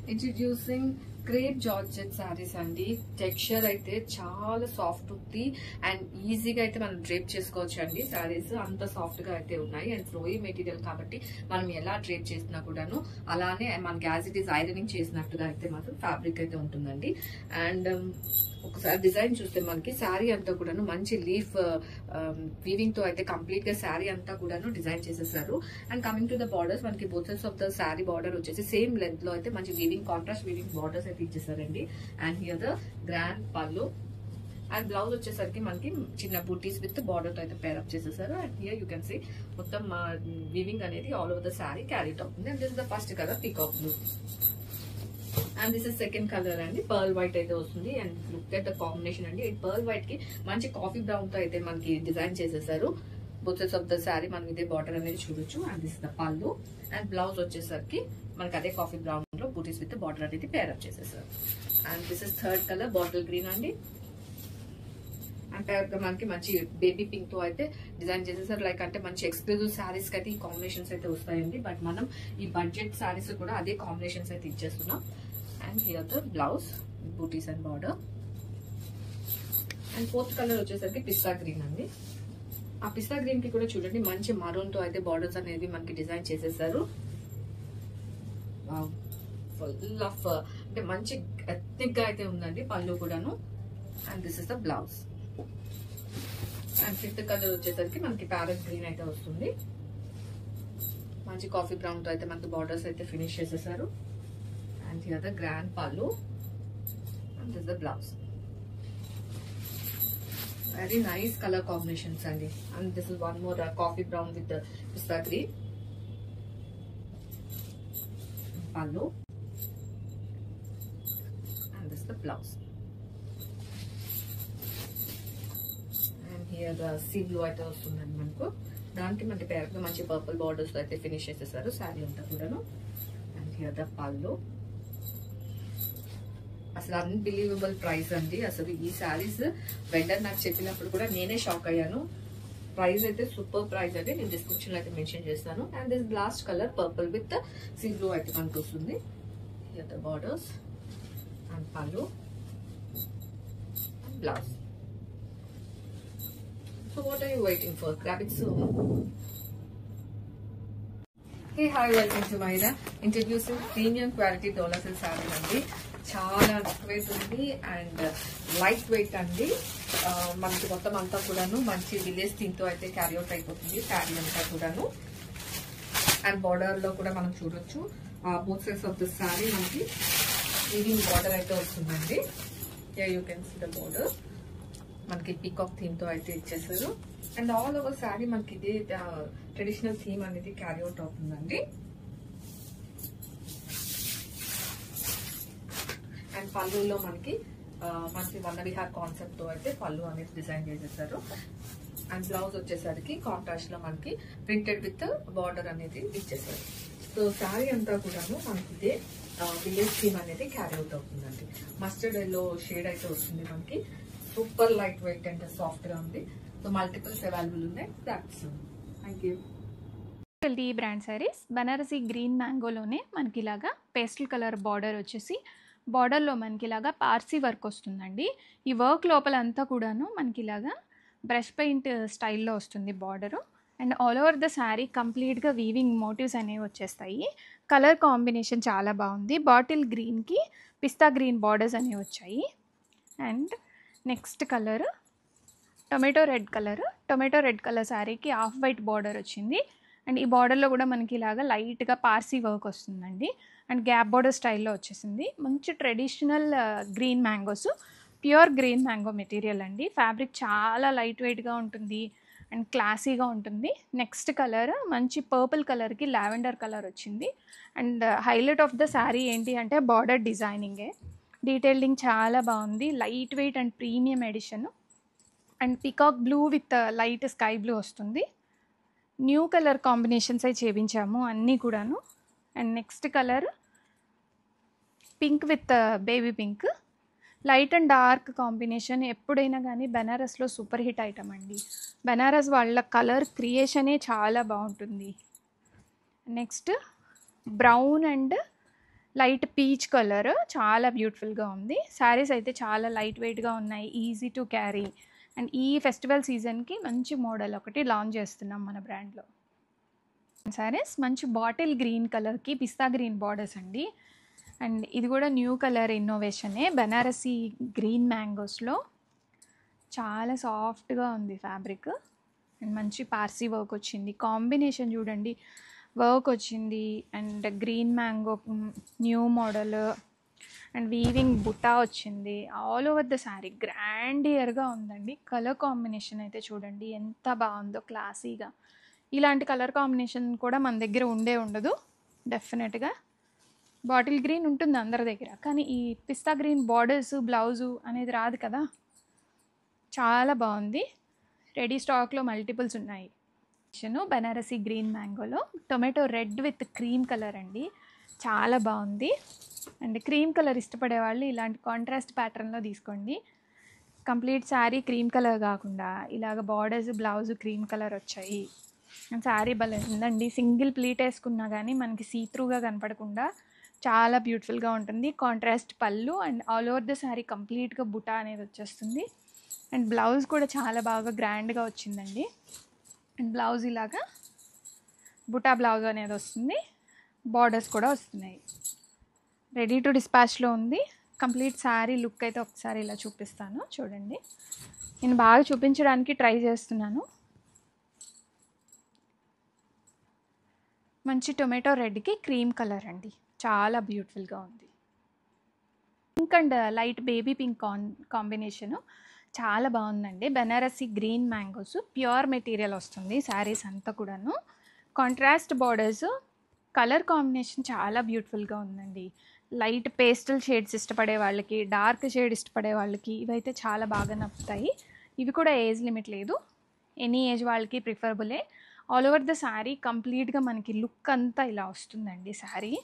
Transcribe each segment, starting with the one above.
Introducing crepe georgette saris అండి. Texture అయితే చాలా సాఫ్ట్ ఉంది అండ్ ఈజీగా అయితే మనం డ్రేప్ చేసుకోవచ్చు అండి. సారీస్ అంత సాఫ్ట్ గా అయితే ఉన్నాయి అండ్ ఫ్లోయీ మెటీరియల్ కాబట్టి మనం ఎలా డ్రేప్ చేసినా కూడాను అలానే మనకి యాజ్ ఇట్ ఈస్ ఐరనింగ్ చేసినట్టుగా అయితే మాత్రం ఫ్యాబ్రిక్ అయితే ఉంటుందండి. అండ్ ఒకసారి డిజైన్ చూస్తే మనకి శారీ అంతా కూడాను మంచి లీఫ్ వీవింగ్ తో అయితే కంప్లీట్ గా శారీ అంతా కూడాను డిజైన్ చేసేసారు. And coming to the borders, మనకి both sides of the sari border వచ్చేసి సేమ్ లెంత్ లో అయితే మంచి వీవింగ్ కాంట్రాస్ట్ వీవింగ్ బార్డర్స్ అయితే ఇచ్చేసారండి. అండ్ హియర్ ద గ్రాండ్ పళ్ళు అండ్ బ్లౌజ్ వచ్చేసరికి మనకి చిన్న బూటీస్ విత్ బార్డర్ తో అయితే పేరప్ చేసేసారు. And here you can see మొత్తం వీవింగ్ అనేది all over the sari carried అవుతుంది. And this is the first colour peacock blue and this is second colour అండి. పర్ల్ వైట్ అయితే వస్తుంది. And look at the combination అండి. ఈ pearl white కి మంచి కాఫీ బ్రౌన్ తో అయితే మనకి డిజైన్ చేసేసారు. Both sides of the sari మనం ఇదే బార్డర్ అనేది చూడొచ్చు. అండ్ దిస్ ద పళ్ళు అండ్ బ్లౌజ్ వచ్చేసరికి మనకి అదే కాఫీ బ్రౌన్ లో బూటీస్ విత్ బార్డర్ అనేది పేరప్ చేసేసారు. And this is third colour bottle green అండి. అండ్ పేరప్ మనకి మంచి బేబీ పింక్ తో అయితే డిజైన్ చేసేసారు. లైక్ అంటే మంచి ఎక్స్క్లూజివ్ శారీస్ కి అయితే ఈ కాంబినేషన్స్ అయితే వస్తాయండి. బట్ మనం ఈ బడ్జెట్ శారీస్ కూడా అదే కాంబినేషన్స్ అయితే ఇచ్చేస్తున్నాం. And here the blouse, booties and border. And fourth color వచ్చేసరికి పిస్తా గ్రీన్ అండి. ఆ పిస్తా గ్రీన్ కి కూడా చూడండి మంచి మరూన్ తో అయితే బార్డర్స్ అనేది మనకి డిజైన్ చేసేసారు. ఫుల్ ఆఫ్ అంటే మంచి ఎథ్నిక్ గా అయితే ఉందండి పళ్ళు కూడాను. And this is the blouse. And fifth colour వచ్చేసరికి మనకి ప్యారెట్ గ్రీన్ అయితే వస్తుంది. మంచి కాఫీ బ్రౌన్ తో అయితే మనకి బార్డర్స్ అయితే ఫినిష్ చేసేసారు. And here the grand pallu and this is the blouse. Very nice color combinations and this is one more coffee brown with the pista green pallu and this is the blouse. And here the sea blue అయితే వస్తుందండి మనకు. దానికి మనకి పేరుగా మంచి purple borders అయితే finish చేసేసారు శారీ అంతా కూడాను. And here the pallu. అసలు అన్బిలీవబుల్ ప్రైస్ అండి. అసలు ఈ శారీస్ వెండర్ నాకు చెప్పినప్పుడు కూడా నేనే షాక్ అయ్యాను. ప్రైస్ అయితే సూపర్ ప్రైస్ అండి. నేను డిస్క్రిప్షన్ లో అయితే మెన్షన్ చేస్తాను. And this last colour purple with sea blue అయితే మనకు వస్తుంది. Here the borders and pallu and blouse. So what are you waiting for? Grab it soon. Hey, hi, welcome to Myra. Introducing premium quality Dola silk saree అండి. చాలా wait ఉంది and light weight అండి. మనకి మొత్తం అంతా కూడాను మంచి విలేజ్ థీమ్ తో అయితే క్యారీ అవుట్ అయిపోతుంది శారీ అంతా కూడాను. అండ్ బార్డర్ లో కూడా మనం చూడొచ్చు both sides of the sari మనకి వీవింగ్ బార్డర్ అయితే వస్తుందండి. You can see the border మనకి పీకాక్ థీమ్ తో అయితే ఇచ్చేసారు. అండ్ ఆల్ ఓవర్ శారీ మనకి ఇదే ట్రెడిషనల్ థీమ్ అనేది క్యారీ అవుట్ అవుతుందండి. అండ్ పళ్ళులో మనకి మంచి వన్నవిహార్ కాన్సెప్ట్ తో అయితే పళ్ళు అనేది డిజైన్ చేసేసారు. అండ్ బ్లౌజ్ వచ్చేసరికి కాంట్రాస్ట్ లో మనకి ప్రింటెడ్ విత్ బార్డర్ అనేది ఇచ్చేసారు. సో శారీ అంతా కూడాను మనకి ఇదే విలేజ్ థీమ్ అనేది క్యారీ అవుట్ అవుతుందండి. మస్టర్డ్ ఎల్లో షేడ్ అయితే వస్తుంది మనకి. Super light weight and soft గా ఉంది. సో మల్టిపుల్స్ అవైలబుల్ ఉన్నాయి. That's thank you. ఈ బ్రాండ్ సారీస్ బనారసి గ్రీన్ మ్యాంగోలోనే మనకి ఇలాగా పేస్టల్ కలర్ బార్డర్ వచ్చేసి బార్డర్లో మనకి ఇలాగా పార్సీ వర్క్ వస్తుందండి. ఈ వర్క్ లోపల అంతా కూడాను మనకి ఇలాగా బ్రష్ పెయింట్ స్టైల్లో వస్తుంది border. And all over the sari కంప్లీట్గా వీవింగ్ మోటివ్స్ అనేవి వచ్చేస్తాయి. కలర్ కాంబినేషన్ చాలా బాగుంది. బాటిల్ గ్రీన్కి పిస్తా గ్రీన్ బార్డర్స్ అనేవి వచ్చాయి. And next colour tomato red colour శారీకి ఆఫ్ వైట్ బార్డర్ వచ్చింది. అండ్ ఈ బార్డర్లో కూడా మనకి ఇలాగా లైట్గా పార్సీ వర్క్ వస్తుందండి. అండ్ గ్యాప్ బార్డర్ స్టైల్లో వచ్చేసింది. మంచి traditional green mangoes, pure green mango material అండి. ఫ్యాబ్రిక్ చాలా లైట్ వెయిట్గా ఉంటుంది అండ్ క్లాసీగా ఉంటుంది. నెక్స్ట్ కలర్ మంచి పర్పుల్ కలర్కి లావెండర్ కలర్ వచ్చింది. And highlight of the sari ఏంటి అంటే బార్డర్ డిజైనింగే. డీటెయిలింగ్ చాలా బాగుంది. Light weight and premium edition. And peacock blue with light sky blue వస్తుంది. న్యూ కలర్ కాంబినేషన్స్ అయి చేయించాము అన్నీ కూడాను. And next colour pink with baby pink. Light and dark combination ఎప్పుడైనా కానీ బెనారస్లో సూపర్ హిట్ ఐటమ్ అండి. బెనారస్ వాళ్ళ కలర్ క్రియేషనే చాలా బాగుంటుంది. Next brown and light peach colour చాలా బ్యూటిఫుల్గా ఉంది. శారీస్ అయితే చాలా లైట్ వెయిట్గా ఉన్నాయి, ఈజీ టు క్యారీ. అండ్ ఈ ఫెస్టివల్ సీజన్కి మంచి మోడల్ ఒకటి లాంచ్ చేస్తున్నాం మన బ్రాండ్లో. శారీస్ మంచి బాటిల్ గ్రీన్ కలర్కి పిస్తా గ్రీన్ బార్డర్స్ అండి. అండ్ ఇది కూడా న్యూ కలర్ ఇన్నోవేషనే, బనారసీ గ్రీన్ మ్యాంగోస్లో. చాలా సాఫ్ట్గా ఉంది ఫ్యాబ్రిక్. అండ్ మంచి పార్సీ వర్క్ వచ్చింది, కాంబినేషన్ చూడండి, వర్క్ వచ్చింది. And green mango new model and weaving బుటా వచ్చింది. ఆల్ ఓవర్ ద శారీ గ్రాండియర్గా ఉందండి. కలర్ కాంబినేషన్ అయితే చూడండి ఎంత బాగుందో, క్లాసీగా. ఇలాంటి కలర్ కాంబినేషన్ కూడా మన దగ్గర ఉండదు డెఫినెట్గా. బాటిల్ గ్రీన్ ఉంటుంది అందరి దగ్గర, కానీ ఈ పిస్తా గ్రీన్ బార్డర్స్ బ్లౌజు అనేది రాదు కదా. చాలా బాగుంది. రెడీ స్టాక్లో మల్టిపుల్స్ ఉన్నాయి. బనారసీ గ్రీన్ మ్యాంగోలో tomato red with cream colour అండి, చాలా బాగుంది. అండ్ క్రీమ్ కలర్ ఇష్టపడే వాళ్ళు ఇలాంటి కాంట్రాస్ట్ ప్యాటర్న్లో తీసుకోండి. కంప్లీట్ శారీ క్రీమ్ కలర్ కాకుండా ఇలాగ బార్డర్స్ బ్లౌజ్ క్రీమ్ కలర్ వచ్చాయి. అండ్ శారీ భలే ఉందండి. సింగిల్ ప్లీట్ వేసుకున్నా కానీ మనకి సీ త్రూగా కనపడకుండా చాలా బ్యూటిఫుల్గా ఉంటుంది. కాంట్రాస్ట్ పళ్ళు and all over the sari కంప్లీట్గా బుటా అనేది వచ్చేస్తుంది. అండ్ బ్లౌజ్ కూడా చాలా బాగా గ్రాండ్గా వచ్చిందండి. అండ్ బ్లౌజ్ ఇలాగా బుటా బ్లౌజ్ అనేది వస్తుంది, బార్డర్స్ కూడా వస్తున్నాయి. రెడీ టు డిస్పాచ్లో ఉంది. కంప్లీట్ శారీ లుక్ అయితే ఒకసారి ఇలా చూపిస్తాను చూడండి. నేను బాగా చూపించడానికి ట్రై చేస్తున్నాను. మంచి టొమాటో రెడ్కి క్రీమ్ కలర్ అండి, చాలా బ్యూటిఫుల్గా ఉంది. Pink and light baby pink combination చాలా బాగుందండి. Banarasi green mangoes pure material వస్తుంది శారీస్ అంతా కూడాను. కాంట్రాస్ట్ బార్డర్స్, కలర్ కాంబినేషన్ చాలా బ్యూటిఫుల్గా ఉందండి. లైట్ పేస్టల్ షేడ్స్ ఇష్టపడే వాళ్ళకి, డార్క్ షేడ్ ఇష్టపడే వాళ్ళకి ఇవైతే చాలా బాగా నప్పుతాయి. ఇవి కూడా ఏజ్ లిమిట్ లేదు, ఎనీ ఏజ్ వాళ్ళకి ప్రిఫరబులే. ఆల్ ఓవర్ ద శారీ కంప్లీట్గా మనకి లుక్ అంతా ఇలా వస్తుందండి శారీ.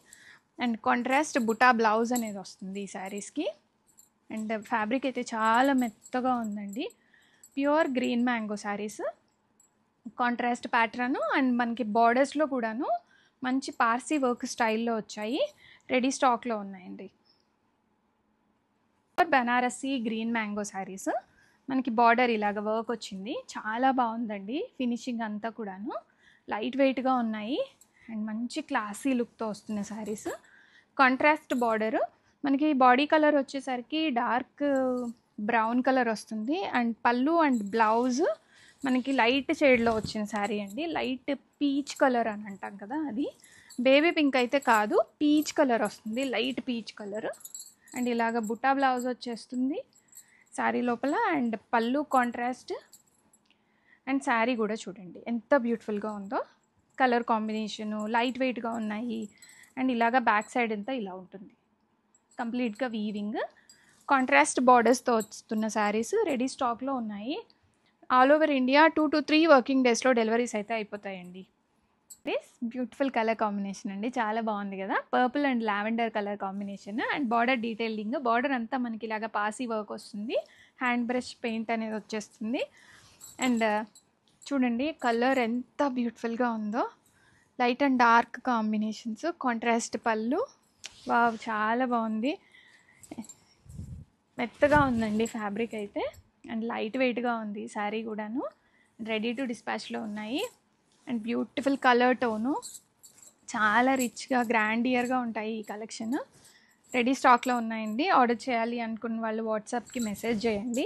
అండ్ కాంట్రాస్ట్ బుటా బ్లౌజ్ అనేది వస్తుంది ఈ శారీస్కి. అండ్ ఫ్యాబ్రిక్ అయితే చాలా మెత్తగా ఉందండి. Pure green mango saris, contrast pattern. And మనకి బార్డర్స్లో కూడాను మంచి పార్సీ వర్క్ స్టైల్లో వచ్చాయి, రెడీ స్టాక్లో ఉన్నాయండి. బనారసీ గ్రీన్ మ్యాంగో శారీస్ మనకి బార్డర్ ఇలాగ వర్క్ వచ్చింది, చాలా బాగుందండి. ఫినిషింగ్ అంతా కూడాను లైట్ వెయిట్గా ఉన్నాయి అండ్ మంచి క్లాసీ లుక్తో వస్తున్న శారీస్. కాంట్రాస్ట్ బార్డరు, మనకి బాడీ కలర్ వచ్చేసరికి డార్క్ బ్రౌన్ కలర్ వస్తుంది. అండ్ పళ్ళు అండ్ బ్లౌజ్ మనకి లైట్ షేడ్లో వచ్చిన శారీ అండి. లైట్ పీచ్ కలర్ అని అంటాం కదా, అది బేబీ పింక్ అయితే కాదు, పీచ్ కలర్ వస్తుంది, లైట్ పీచ్ కలర్. అండ్ ఇలాగ బుట్టా బ్లౌజ్ వచ్చేస్తుంది శారీ లోపల. అండ్ పళ్ళు కాంట్రాస్ట్. అండ్ శారీ కూడా చూడండి ఎంత బ్యూటిఫుల్గా ఉందో. కలర్ కాంబినేషను లైట్ వెయిట్గా ఉన్నాయి. అండ్ ఇలాగ బ్యాక్ సైడ్ అంతా ఇలా ఉంటుంది, కంప్లీట్గా వీవింగ్. కాంట్రాస్ట్ బార్డర్స్తో వస్తున్న శారీస్ రెడీ స్టాక్లో ఉన్నాయి. All over India 2 to 3 working డేస్లో డెలివరీస్ అయితే అయిపోతాయండి. బ్యూటిఫుల్ కలర్ కాంబినేషన్ అండి, చాలా బాగుంది కదా. Purple and lavender colour combination. And border detailing, border అంతా మనకి ఇలాగ పాసీ వర్క్ వస్తుంది, హ్యాండ్ బ్రష్ పెయింట్ అనేది వచ్చేస్తుంది. అండ్ చూడండి కలర్ ఎంత బ్యూటిఫుల్గా ఉందో, light and dark combinations, contrast పళ్ళు. వావ్, చాలా బాగుంది. మెత్తగా ఉందండి ఫ్యాబ్రిక్ అయితే. అండ్ లైట్ వెయిట్గా ఉంది శారీ కూడాను. రెడీ టు డిస్పాచ్లో ఉన్నాయి. అండ్ బ్యూటిఫుల్ కలర్ టోను, చాలా రిచ్గా గ్రాండియర్గా ఉంటాయి ఈ కలెక్షన్. రెడీ స్టాక్లో ఉన్నాయండి. ఆర్డర్ చేయాలి అనుకున్న వాళ్ళు వాట్సాప్కి మెసేజ్ చేయండి.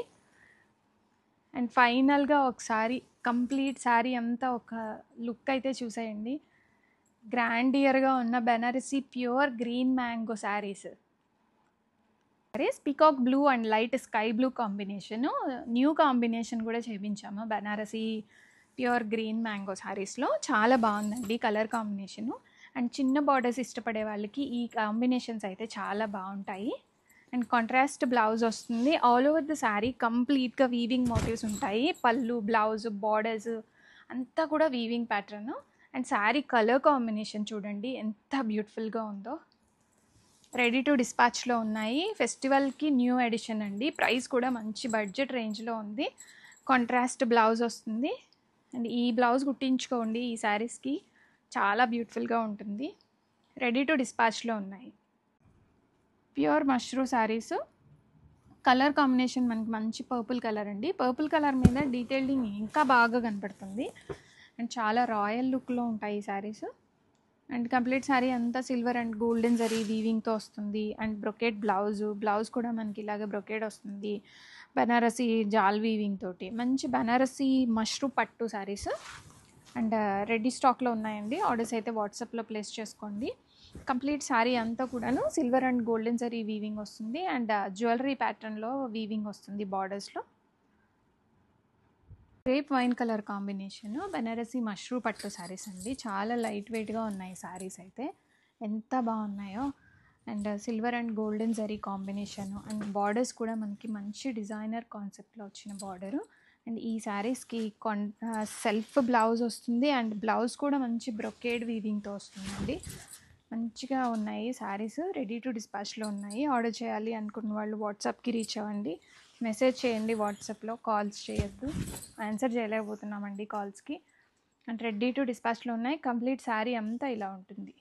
అండ్ ఫైనల్గా ఒకసారి కంప్లీట్ శారీ అంతా ఒక లుక్ అయితే చూసేయండి. గ్రాండియర్గా ఉన్న Banarasi pure green mango saris. Peacock blue and light sky blue combination, new combination కూడా చేయించాము బెనారసీ ప్యూర్ గ్రీన్ మ్యాంగో శారీస్లో. చాలా బాగుందండి కలర్ కాంబినేషను. అండ్ చిన్న బార్డర్స్ ఇష్టపడే వాళ్ళకి ఈ కాంబినేషన్స్ అయితే చాలా బాగుంటాయి. అండ్ కాంట్రాస్ట్ బ్లౌజ్ వస్తుంది. ఆల్ ఓవర్ ద శారీ కంప్లీట్గా వీవింగ్ మోటివ్స్ ఉంటాయి. పళ్ళు, బ్లౌజ్, బార్డర్స్ అంతా కూడా weaving pattern. And sari colour combination చూడండి ఎంత బ్యూటిఫుల్గా ఉందో. రెడీ టు డిస్పాచ్లో ఉన్నాయి. ఫెస్టివల్కి న్యూ ఎడిషన్ అండి. ప్రైస్ కూడా మంచి బడ్జెట్ రేంజ్లో ఉంది. కాంట్రాస్ట్ బ్లౌజ్ వస్తుంది. అండ్ ఈ బ్లౌజ్ కుట్టించుకోండి ఈ శారీస్కి, చాలా బ్యూటిఫుల్గా ఉంటుంది. రెడీ టు డిస్పాచ్లో ఉన్నాయి. Pure mashru saris. Colour combination మనకి మంచి పర్పుల్ కలర్ అండి. పర్పుల్ కలర్ మీద డీటెయిలింగ్ ఇంకా బాగా కనపడుతుంది అండ్ చాలా రాయల్ లుక్లో ఉంటాయి ఈ శారీస్. అండ్ కంప్లీట్ శారీ అంతా సిల్వర్ అండ్ గోల్డెన్ జరీ వీవింగ్తో వస్తుంది. అండ్ బ్రొకేట్ బ్లౌజ్ కూడా మనకి ఇలాగ బ్రొకేట్ వస్తుంది. బనారసి జాల్ వీవింగ్ తోటి మంచి బనారసి మష్రూ పట్టు శారీస్. అండ్ రెడీ స్టాక్లో ఉన్నాయండి. ఆర్డర్స్ అయితే వాట్సాప్లో ప్లేస్ చేసుకోండి. కంప్లీట్ శారీ అంతా కూడాను సిల్వర్ అండ్ గోల్డెన్ జరీ వీవింగ్ వస్తుంది. అండ్ జ్యువెలరీ ప్యాటర్న్లో వీవింగ్ వస్తుంది బార్డర్స్లో. Grape wine colour combination Banarasi మష్రూ పట్టు శారీస్ అండి. చాలా లైట్ వెయిట్గా ఉన్నాయి శారీస్ అయితే, ఎంత బాగున్నాయో. అండ్ సిల్వర్ అండ్ గోల్డెన్ జరీ కాంబినేషన్ అండ్ బార్డర్స్ కూడా మనకి మంచి డిజైనర్ కాన్సెప్ట్లో వచ్చిన బార్డరు. అండ్ ఈ శారీస్కి సెల్ఫ్ బ్లౌజ్ వస్తుంది. అండ్ బ్లౌజ్ కూడా మంచి బ్రొకేడ్ వీవింగ్తో వస్తుందండి. మంచిగా ఉన్నాయి శారీస్. రెడీ టు డిస్పాచ్లో ఉన్నాయి. ఆర్డర్ చేయాలి అనుకున్న వాళ్ళు వాట్సాప్కి రీచ్ అవ్వండి. మెసేజ్ చేయండి వాట్సాప్లో, కాల్స్ చేయొద్దు, ఆన్సర్ చేయలేకపోతున్నామండి కాల్స్కి. అండ్ రెడీ టు డిస్పాచ్లో ఉన్నాయి. కంప్లీట్ శారీ అంతా ఇలా ఉంటుంది.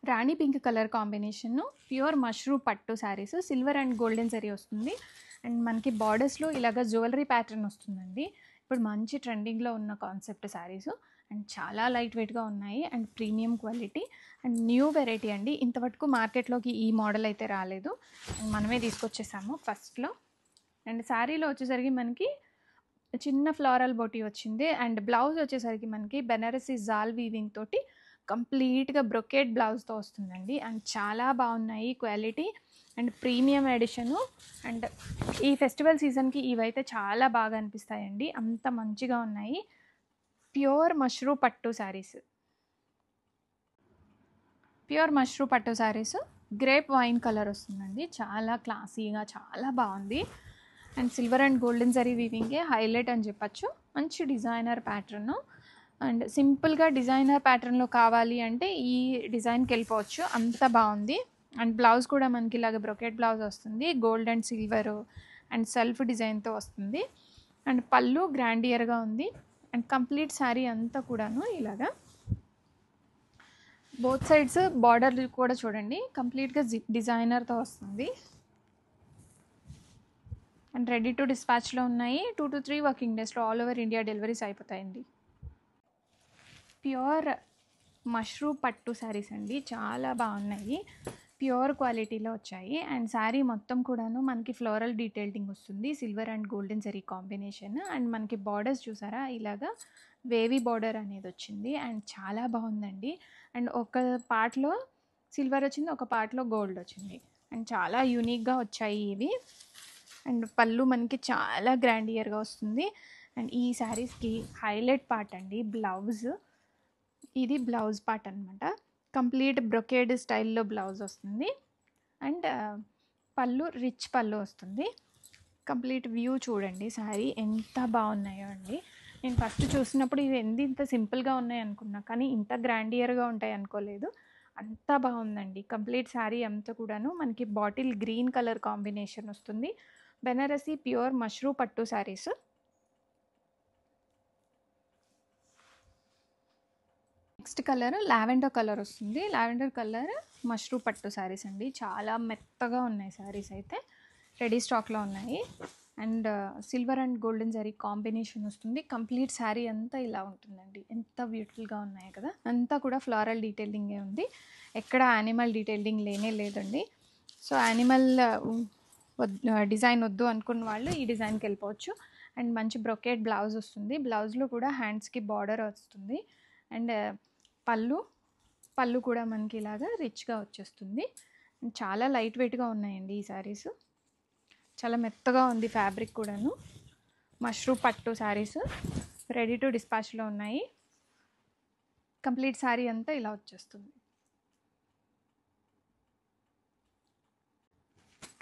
రాణి పింక్ కలర్ కాంబినేషన్ ప్యూర్ మష్రూ పట్టు శారీస్. సిల్వర్ అండ్ గోల్డెన్ జరీ వస్తుంది. అండ్ మనకి బార్డర్స్లో ఇలాగ జ్యువెలరీ ప్యాటర్న్ వస్తుందండి. ఇప్పుడు మంచి ట్రెండింగ్లో ఉన్న కాన్సెప్ట్ శారీస్. అండ్ చాలా లైట్ వెయిట్గా ఉన్నాయి and premium quality and new variety అండి. ఇంతవరకు మార్కెట్లోకి ఈ మోడల్ అయితే రాలేదు. అండ్ మనమే తీసుకొచ్చేసాము ఫస్ట్లో. అండ్ శారీలో వచ్చేసరికి మనకి చిన్న ఫ్లోరల్ బొటీ వచ్చింది. అండ్ బ్లౌజ్ వచ్చేసరికి మనకి బెనారసీ జాల్ వీవింగ్ తోటి కంప్లీట్గా బ్రొకేట్ బ్లౌజ్తో వస్తుందండి. అండ్ చాలా బాగున్నాయి quality and premium addition. And ఈ ఫెస్టివల్ సీజన్కి ఇవైతే చాలా బాగా అనిపిస్తాయండి, అంత మంచిగా ఉన్నాయి. ప్యూర్ మష్రూ పట్టు శారీస్. ప్యూర్ మష్రూ పట్టు శారీస్ గ్రేప్ వైన్ కలర్ వస్తుందండి. చాలా క్లాసీగా చాలా బాగుంది. అండ్ సిల్వర్ అండ్ గోల్డెన్ జరీ వీవింగే హైలైట్ అని చెప్పచ్చు. మంచి డిజైనర్ ప్యాటర్న్. అండ్ సింపుల్గా డిజైనర్ ప్యాటర్న్లో కావాలి అంటే ఈ డిజైన్కి వెళ్ళిపోవచ్చు, అంత బాగుంది. అండ్ బ్లౌజ్ కూడా మనకి ఇలాగ బ్రొకెట్ బ్లౌజ్ వస్తుంది. Gold and silver and self డిజైన్తో వస్తుంది. అండ్ పళ్ళు గ్రాండియర్గా ఉంది. అండ్ కంప్లీట్ శారీ అంతా కూడాను ఇలాగా బోత్ సైడ్స్ బార్డర్ కూడా చూడండి కంప్లీట్గా డిజైనర్తో వస్తుంది. అండ్ రెడీ టు డిస్పాచ్లో ఉన్నాయి. 2 to 3 వర్కింగ్ డేస్లో ఆల్ ఓవర్ ఇండియా డెలివరీస్ అయిపోతాయండి. ప్యూర్ మష్రూ పట్టు శారీస్ అండి, చాలా బాగున్నాయి. ప్యూర్ క్వాలిటీలో వచ్చాయి. అండ్ శారీ మొత్తం కూడాను మనకి ఫ్లోరల్ డీటెయిలింగ్ వస్తుంది. సిల్వర్ అండ్ గోల్డెన్ జరీ కాంబినేషన్. అండ్ మనకి బార్డర్స్ చూసారా ఇలాగా వేవీ బార్డర్ అనేది వచ్చింది. అండ్ చాలా బాగుందండి. అండ్ ఒక పార్ట్లో సిల్వర్ వచ్చింది, ఒక పార్ట్లో గోల్డ్ వచ్చింది. అండ్ చాలా యూనిక్గా వచ్చాయి ఇవి. అండ్ పళ్ళు మనకి చాలా గ్రాండియర్గా వస్తుంది. అండ్ ఈ శారీస్కి హైలైట్ పార్ట్ అండి బ్లౌజ్. ఇది బ్లౌజ్ పార్ట్ అనమాట. కంప్లీట్ బ్రొకేడ్ స్టైల్లో బ్లౌజ్ వస్తుంది. అండ్ పళ్ళు రిచ్ పళ్ళు వస్తుంది. కంప్లీట్ వ్యూ చూడండి శారీ ఎంత బాగున్నాయో అండి. నేను ఫస్ట్ చూసినప్పుడు ఇవి ఇంత సింపుల్గా ఉన్నాయి అనుకున్నా, కానీ ఇంత గ్రాండియర్గా ఉంటాయి అనుకోలేదు. అంత బాగుందండి. కంప్లీట్ శారీ అంతా కూడాను మనకి బాటిల్ గ్రీన్ కలర్ కాంబినేషన్ వస్తుంది. బెనారసీ ప్యూర్ మష్రూ పట్టు saris. Next colour lavender colour వస్తుంది. లావెండర్ కలర్ మష్రూ పట్టు శారీస్ అండి. చాలా మెత్తగా ఉన్నాయి శారీస్ అయితే, రెడీ స్టాక్లో ఉన్నాయి. అండ్ సిల్వర్ అండ్ గోల్డెన్ జరీ కాంబినేషన్ వస్తుంది. కంప్లీట్ శారీ అంతా ఇలా ఉంటుందండి. ఎంత బ్యూటిఫుల్గా ఉన్నాయి కదా. అంతా కూడా ఫ్లోరల్ డీటెయిలింగే ఉంది, ఎక్కడ యానిమల్ డీటెయిలింగ్ లేనే లేదండి. సో యానిమల్ డిజైన్ వద్దు అనుకున్న వాళ్ళు ఈ డిజైన్కి వెళ్ళిపోవచ్చు. అండ్ మంచి బ్రొకేట్ బ్లౌజ్ వస్తుంది. బ్లౌజ్లో కూడా హ్యాండ్స్కి బార్డర్ వస్తుంది. అండ్ పళ్ళు కూడా మనకి ఇలాగా రిచ్గా వచ్చేస్తుంది. చాలా లైట్ వెయిట్గా ఉన్నాయండి ఈ శారీస్. చాలా మెత్తగా ఉంది ఫ్యాబ్రిక్ కూడాను. మష్రూ పట్టు శారీస్ రెడీ టు డిస్పాచ్లో ఉన్నాయి. కంప్లీట్ శారీ అంతా ఇలా వచ్చేస్తుంది.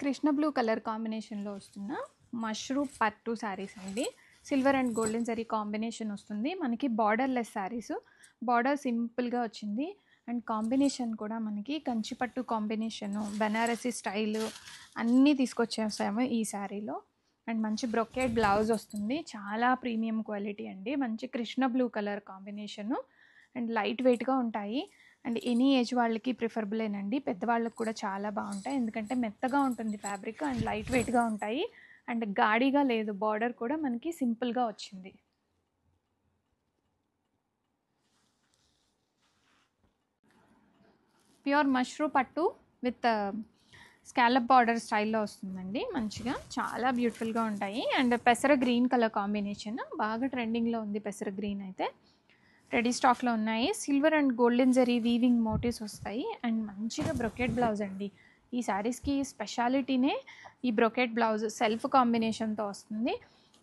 కృష్ణ బ్లూ కలర్ కాంబినేషన్లో వస్తున్న మష్రూ పట్టు శారీస్ అండి. సిల్వర్ అండ్ గోల్డెన్ జరీ కాంబినేషన్ వస్తుంది. మనకి బార్డర్లెస్ శారీస్. బార్డర్ సింపుల్గా వచ్చింది. అండ్ కాంబినేషన్ కూడా మనకి కంచిపట్టు కాంబినేషను, బనారసీ స్టైలు అన్నీ తీసుకొచ్చేసాము ఈ శారీలో. అండ్ మంచి బ్రొకేట్ బ్లౌజ్ వస్తుంది. చాలా ప్రీమియం క్వాలిటీ అండి. మంచి Krishna blue colour combination. And light వెయిట్గా ఉంటాయి. అండ్ ఎనీ ఏజ్ వాళ్ళకి ప్రిఫరబులేనండి. పెద్దవాళ్ళకి కూడా చాలా బాగుంటాయి, ఎందుకంటే మెత్తగా ఉంటుంది ఫ్యాబ్రిక్ అండ్ లైట్ వెయిట్గా ఉంటాయి. అండ్ గాడిగా లేదు, బార్డర్ కూడా మనకి సింపుల్గా వచ్చింది. ప్యూర్ మష్రూ పట్టు విత్ స్కాలప్ బార్డర్ స్టైల్లో వస్తుందండి. మంచిగా చాలా బ్యూటిఫుల్గా ఉంటాయి. అండ్ పెసర గ్రీన్ కలర్ కాంబినేషన్ బాగా ట్రెండింగ్లో ఉంది. పెసర గ్రీన్ అయితే రెడీ స్టాక్లో ఉన్నాయి. సిల్వర్ అండ్ గోల్డెన్ జరీ వీవింగ్ మోటివ్స్ వస్తాయి. అండ్ మంచిగా బ్రొకెట్ బ్లౌజ్ అండి. ఈ శారీస్కి స్పెషాలిటీనే ఈ బ్రొకెట్ బ్లౌజ్ సెల్ఫ్ కాంబినేషన్తో వస్తుంది.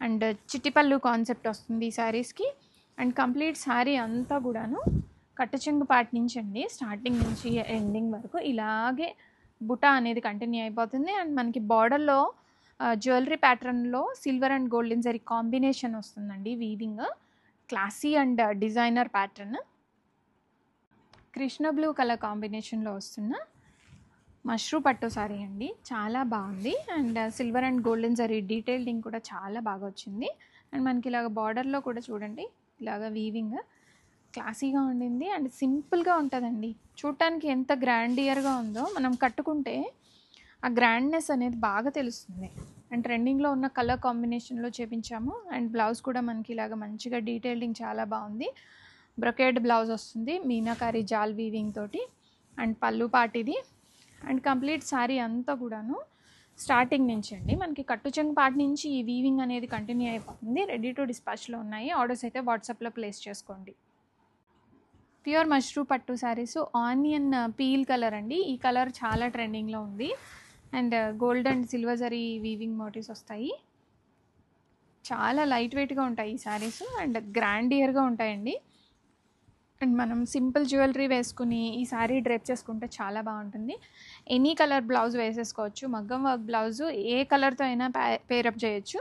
అండ్ చిట్టిపల్లు కాన్సెప్ట్ వస్తుంది ఈ శారీస్కి. అండ్ కంప్లీట్ శారీ అంతా కూడాను కట్టుచెంగు పార్ట్ నుంచి అండి, స్టార్టింగ్ నుంచి ఎండింగ్ వరకు ఇలాగే బుటా అనేది కంటిన్యూ అయిపోతుంది. అండ్ మనకి బార్డర్లో జ్యువెలరీ ప్యాటర్న్లో సిల్వర్ అండ్ గోల్డెన్ జరీ కాంబినేషన్ వస్తుందండి. Weaving classy and designer pattern. Krishna blue colour కాంబినేషన్లో వస్తున్న మష్రూ పట్టు సారీ అండి, చాలా బాగుంది. అండ్ సిల్వర్ అండ్ గోల్డెన్ జరీ డీటెయిలింగ్ కూడా చాలా బాగా వచ్చింది. అండ్ మనకి ఇలాగ బార్డర్లో కూడా చూడండి ఇలాగ వీవింగ్ క్లాసీగా ఉండింది. అండ్ సింపుల్గా ఉంటుందండి. చూడటానికి ఎంత గ్రాండియర్గా ఉందో మనం కట్టుకుంటే ఆ గ్రాండ్నెస్ అనేది బాగా తెలుస్తుంది. అండ్ ట్రెండింగ్లో ఉన్న కలర్ కాంబినేషన్లో చేపించాము. అండ్ బ్లౌజ్ కూడా మనకి ఇలాగ మంచిగా డీటెయిలింగ్ చాలా బాగుంది. బ్రొకేడ్ బ్లౌజ్ వస్తుంది మీనాకారి జాల్ వీవింగ్ తోటి. అండ్ పళ్ళు పాటిది. అండ్ కంప్లీట్ శారీ అంతా కూడాను స్టార్టింగ్ నుంచి అండి మనకి కట్టుచెంగు పార్ట్ నుంచి ఈ వీవింగ్ అనేది కంటిన్యూ అయిపోతుంది. రెడీ టు డిస్పాచ్లో ఉన్నాయి. ఆర్డర్స్ అయితే వాట్సాప్లో ప్లేస్ చేసుకోండి. ప్యూర్ మష్రూ పట్టు శారీస్ ఆనియన్ పీల్ కలర్ అండి. ఈ కలర్ చాలా ట్రెండింగ్లో ఉంది. అండ్ గోల్డ్ అండ్ సిల్వర్ జరీ వీవింగ్ మోటివ్స్ వస్తాయి. చాలా లైట్ వెయిట్గా ఉంటాయి ఈ శారీస్ అండ్ గ్రాండియర్గా ఉంటాయండి. అండ్ మనం సింపుల్ జ్యువెలరీ వేసుకుని ఈ శారీ డ్రేప్ చేసుకుంటే చాలా బాగుంటుంది. ఎనీ కలర్ బ్లౌజ్ వేసేసుకోవచ్చు. మగ్గం వర్క్ బ్లౌజ్ ఏ కలర్తో అయినా పేరప్ చేయొచ్చు.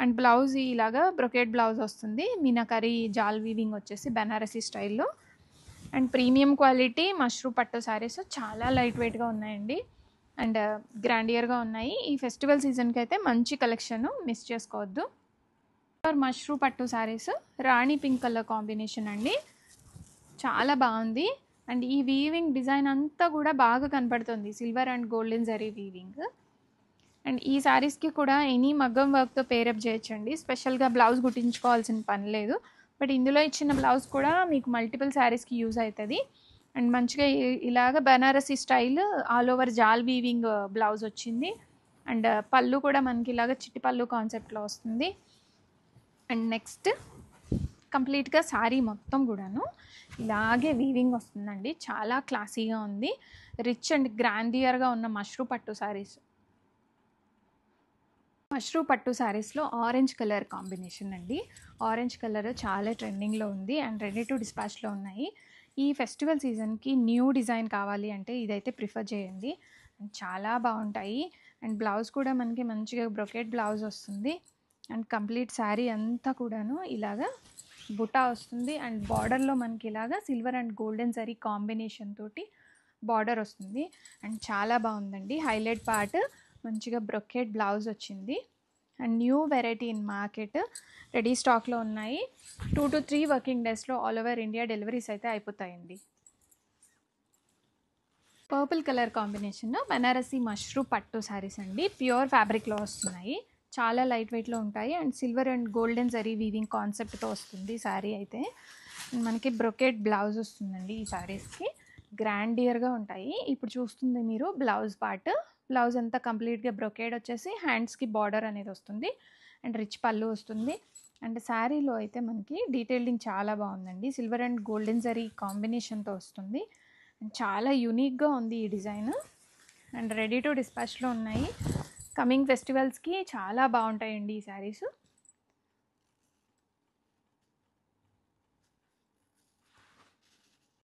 అండ్ బ్లౌజ్ ఇలాగా బ్రొకేట్ బ్లౌజ్ వస్తుంది. మీనాకరీ జాల్ వీవింగ్ వచ్చేసి బెనారసీ స్టైల్లో. అండ్ ప్రీమియం క్వాలిటీ మష్రూ పట్టు శారీస్ చాలా లైట్ వెయిట్గా ఉన్నాయండి. అండ్ గ్రాండియర్గా ఉన్నాయి. ఈ ఫెస్టివల్ సీజన్కి అయితే మంచి కలెక్షన్, మిస్ చేసుకోవద్దు. మష్రూ పట్టు శారీస్ రాణి పింక్ కలర్ కాంబినేషన్ అండి, చాలా బాగుంది. అండ్ ఈ వీవింగ్ డిజైన్ అంతా కూడా బాగా కనపడుతుంది, సిల్వర్ అండ్ గోల్డెన్ జరీ వీవింగ్. అండ్ ఈ శారీస్కి కూడా ఎనీ మగ్గం వర్క్తో పేరప్ చేయొచ్చండి. స్పెషల్గా బ్లౌజ్ కుట్టించుకోవాల్సిన పని లేదు. బట్ ఇందులో ఇచ్చిన బ్లౌజ్ కూడా మీకు మల్టిపుల్ శారీస్కి యూజ్ అవుతుంది. అండ్ మంచిగా ఇలాగ బనారసీ స్టైల్ ఆల్ ఓవర్ జాల్ వీవింగ్ బ్లౌజ్ వచ్చింది. అండ్ పళ్ళు కూడా మనకి ఇలాగ చిట్టి పళ్ళు కాన్సెప్ట్లో వస్తుంది. అండ్ నెక్స్ట్ కంప్లీట్గా శారీ మొత్తం కూడాను ఇలాగే వీవింగ్ వస్తుందండి. చాలా క్లాసీగా ఉంది. రిచ్ అండ్ గ్రాండియర్గా ఉన్న మష్రూ పట్టు శారీస్. మష్రూ పట్టు శారీస్లో ఆరెంజ్ కలర్ కాంబినేషన్ అండి. ఆరెంజ్ కలర్ చాలా ట్రెండింగ్లో ఉంది అండ్ రెడీ టు డిస్పాచ్లో ఉన్నాయి. ఈ ఫెస్టివల్ సీజన్కి న్యూ డిజైన్ కావాలి అంటే ఇదైతే ప్రిఫర్ చేయండి. అండ్ చాలా బాగుంటాయి. అండ్ బ్లౌజ్ కూడా మనకి మంచిగా బ్రొకెట్ బ్లౌజ్ వస్తుంది. అండ్ కంప్లీట్ శారీ అంతా కూడాను ఇలాగా బుటా వస్తుంది. అండ్ బార్డర్లో మనకి ఇలాగా సిల్వర్ అండ్ గోల్డెన్ జరీ కాంబినేషన్ తోటి బార్డర్ వస్తుంది. అండ్ చాలా బాగుందండి. హైలైట్ పార్ట్ మంచిగా బ్రొకెట్ బ్లౌజ్ వచ్చింది. And new variety in market, ready స్టాక్లో ఉన్నాయి. 2 to 3 వర్కింగ్ డేస్లో ఆల్ ఓవర్ ఇండియా డెలివరీస్ అయితే అయిపోతాయండి. Purple colour combination Banarasi mashru పట్టు శారీస్ అండి. ప్యూర్ ఫ్యాబ్రిక్లో వస్తున్నాయి. చాలా లైట్ వెయిట్లో ఉంటాయి. అండ్ సిల్వర్ అండ్ గోల్డెన్ జరీ వీవింగ్ కాన్సెప్ట్తో వస్తుంది శారీ అయితే. మనకి బ్రొకెట్ బ్లౌజ్ వస్తుందండి ఈ శారీస్కి. గ్రాండియర్గా ఉంటాయి. ఇప్పుడు చూస్తుంది మీరు బ్లౌజ్ పార్ట్. బ్లౌజ్ అంతా కంప్లీట్గా బ్రొకేడ్ వచ్చేసి హ్యాండ్స్కి బార్డర్ అనేది వస్తుంది. అండ్ రిచ్ పళ్ళు వస్తుంది. అండ్ శారీలో అయితే మనకి డీటెయిలింగ్ చాలా బాగుందండి. సిల్వర్ అండ్ గోల్డెన్ జరీ కాంబినేషన్తో వస్తుంది. అండ్ చాలా యూనిక్గా ఉంది ఈ డిజైన్. అండ్ రెడీ టు డిస్పాచ్లో ఉన్నాయి. కమింగ్ ఫెస్టివల్స్కి చాలా బాగుంటాయండి ఈ శారీస్.